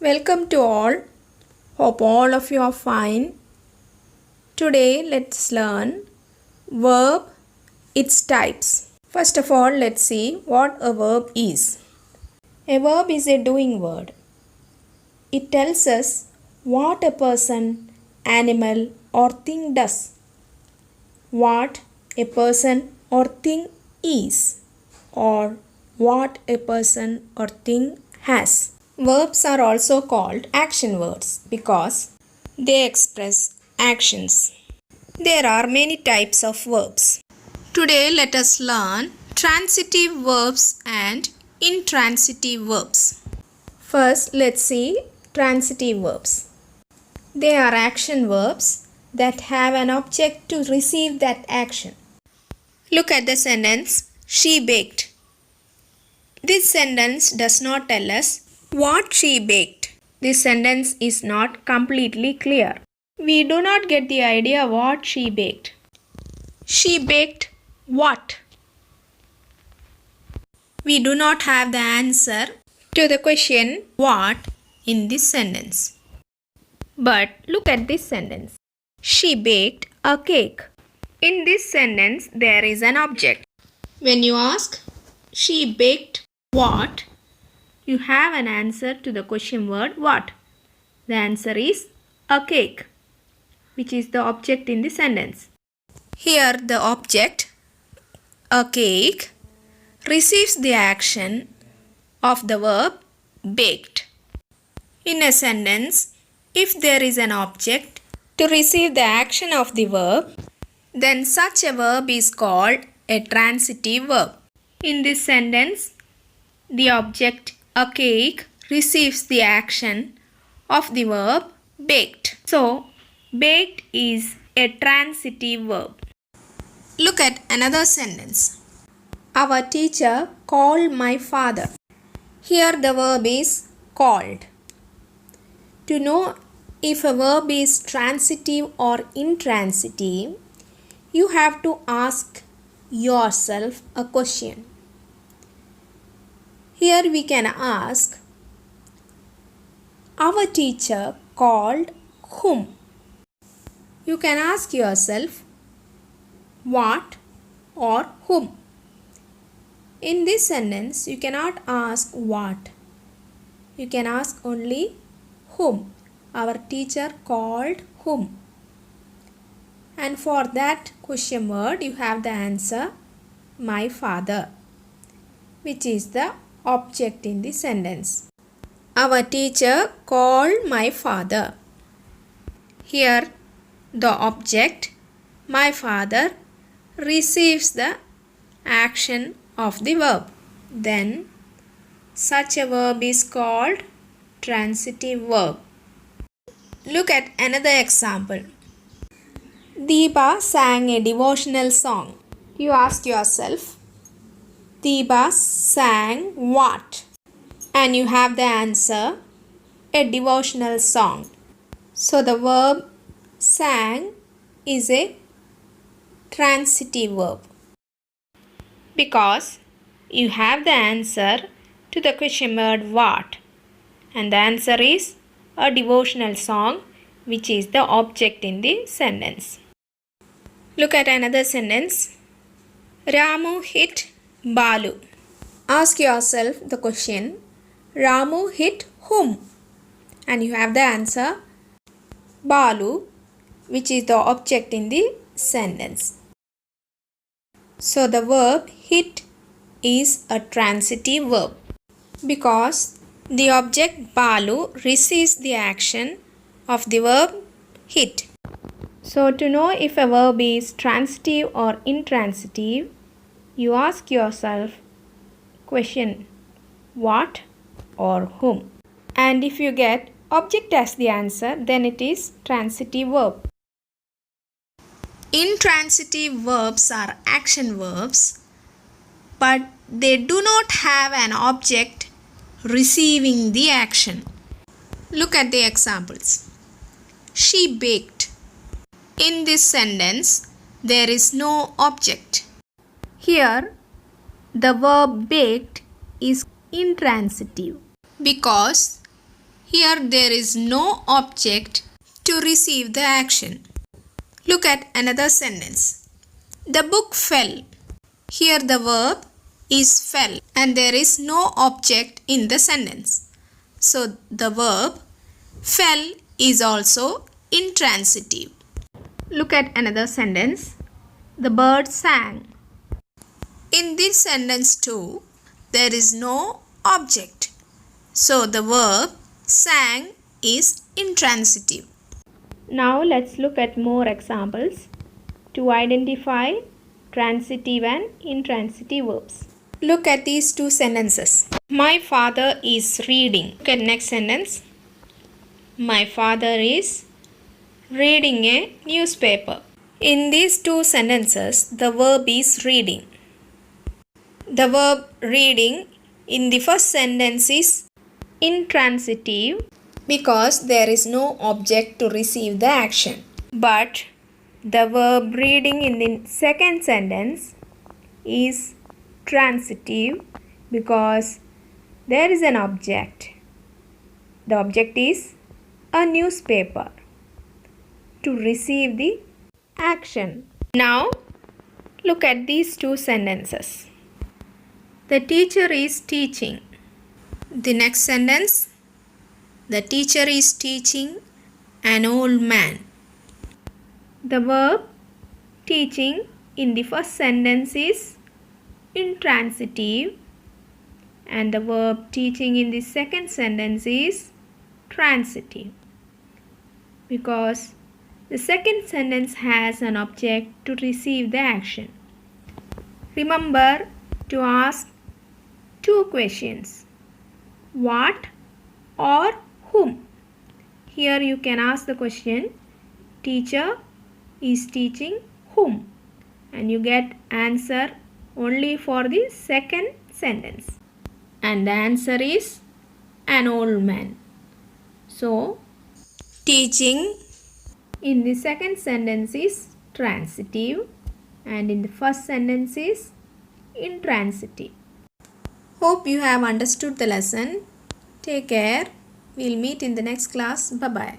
Welcome to all. Hope all of you are fine. Today let's learn verb, its types. First of all, let's see what a verb is. A verb is a doing word. It tells us what a person, animal or thing does. What a person or thing is, or what a person or thing has. Verbs are also called action words because they express actions. There are many types of verbs. Today let us learn transitive verbs and intransitive verbs. First, let's see transitive verbs. They are action verbs that have an object to receive that action. Look at the sentence, she baked. This sentence does not tell us what she baked. This sentence is not completely clear. We do not get the idea what she baked. She baked what? We do not have the answer to the question what in this sentence. But look at this sentence. She baked a cake. In this sentence there is an object. When you ask she baked what, you have an answer to the question word what. The answer is a cake, which is the object in the sentence. Here the object, a cake, receives the action of the verb baked. In a sentence, if there is an object to receive the action of the verb, then such a verb is called a transitive verb. In this sentence, the object, a cake, receives the action of the verb baked. So, baked is a transitive verb. Look at another sentence. Our teacher called my father. Here the verb is called. To know if a verb is transitive or intransitive, you have to ask yourself a question. Here we can ask, our teacher called whom? You can ask yourself, what or whom? In this sentence, you cannot ask what. You can ask only whom. Our teacher called whom? And for that question word, you have the answer, my father, which is the object in the sentence. Our teacher called my father. Here, the object, my father, receives the action of the verb. Then, such a verb is called transitive verb. Look at another example. Deepa sang a devotional song. You ask yourself, Deepa sang what? And you have the answer, a devotional song. So the verb sang is a transitive verb because you have the answer to the question word what, and the answer is a devotional song, which is the object in the sentence. Look at another sentence. Ramu hit Balu. Ask yourself the question, Ramu hit whom? And you have the answer, Balu, which is the object in the sentence. So the verb hit is a transitive verb because the object Balu receives the action of the verb hit. So to know if a verb is transitive or intransitive, you ask yourself question, what or whom? And if you get object as the answer, then it is transitive verb. Intransitive verbs are action verbs, but they do not have an object receiving the action. Look at the examples. She baked. In this sentence, there is no object. Here, the verb baked is intransitive because Here there is no object to receive the action. Look at another sentence. The book fell. Here the verb is fell and there is no object in the sentence. So the verb fell is also intransitive. Look at another sentence. The bird sang. In this sentence too, there is no object. So the verb sang is intransitive. Now let's look at more examples to identify transitive and intransitive verbs. Look at these two sentences. My father is reading. Look at next sentence. My father is reading a newspaper. In these two sentences, the verb is reading. The verb reading in the first sentence is intransitive because there is no object to receive the action. But the verb reading in the second sentence is transitive because there is an object. The object is a newspaper to receive the action. Now look at these two sentences. The teacher is teaching. The next sentence. The teacher is teaching an old man. The verb teaching in the first sentence is intransitive and the verb teaching in the second sentence is transitive because the second sentence has an object to receive the action. Remember to ask two questions. What or whom? Here you can ask the question, teacher is teaching whom? And you get answer only for the second sentence. And the answer is an old man. So, teaching in the second sentence is transitive and in the first sentence is intransitive. Hope you have understood the lesson. Take care. We'll meet in the next class. Bye-bye.